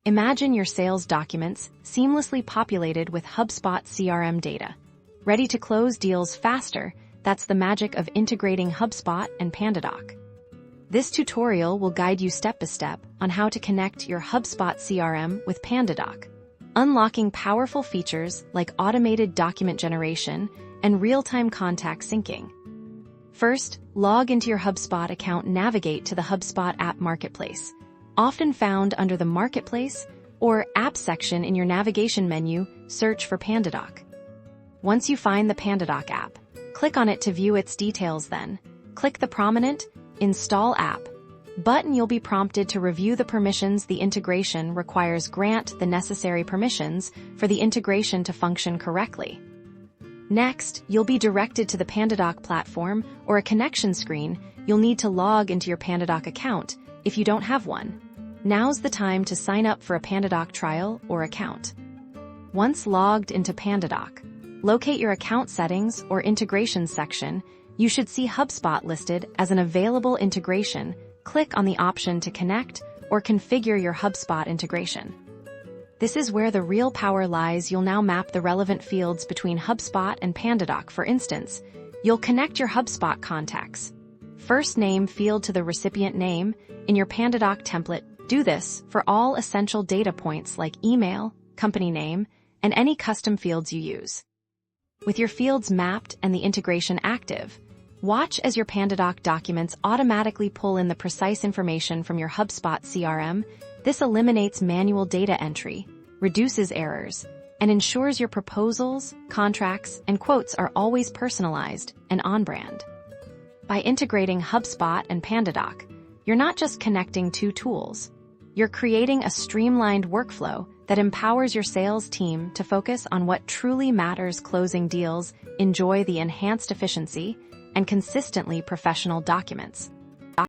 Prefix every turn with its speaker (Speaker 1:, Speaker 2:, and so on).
Speaker 1: Imagine your sales documents seamlessly populated with Hubspot CRM data. Ready to close deals faster, that's the magic of integrating Hubspot and PandaDoc. This tutorial will guide you step by step on how to connect your Hubspot CRM with PandaDoc, unlocking powerful features like automated document generation and real-time contact syncing. First, log into your Hubspot account and navigate to the Hubspot App Marketplace, often found under the Marketplace or App section in your navigation menu. Search for PandaDoc. Once you find the PandaDoc app, click on it to view its details. Then, click the prominent Install App button. You'll be prompted to review the permissions the integration requires. Grant the necessary permissions for the integration to function correctly. Next, you'll be directed to the PandaDoc platform or a connection screen. You'll need to log into your PandaDoc account if you don't have one. Now's the time to sign up for a PandaDoc trial or account. Once logged into PandaDoc, locate your account settings or integration section. You should see Hubspot listed as an available integration. Click on the option to connect or configure your Hubspot integration. This is where the real power lies. You'll now map the relevant fields between Hubspot and PandaDoc. For instance, you'll connect your Hubspot contacts first name field to the recipient name in your PandaDoc template. Do this for all essential data points like email, company name, and any custom fields you use. With your fields mapped and the integration active, watch as your PandaDoc documents automatically pull in the precise information from your Hubspot CRM. This eliminates manual data entry, reduces errors, and ensures your proposals, contracts, and quotes are always personalized and on-brand. By integrating Hubspot and PandaDoc, you're not just connecting two tools. You're creating a streamlined workflow that empowers your sales team to focus on what truly matters: closing deals, enjoy the enhanced efficiency, and consistently professional documents.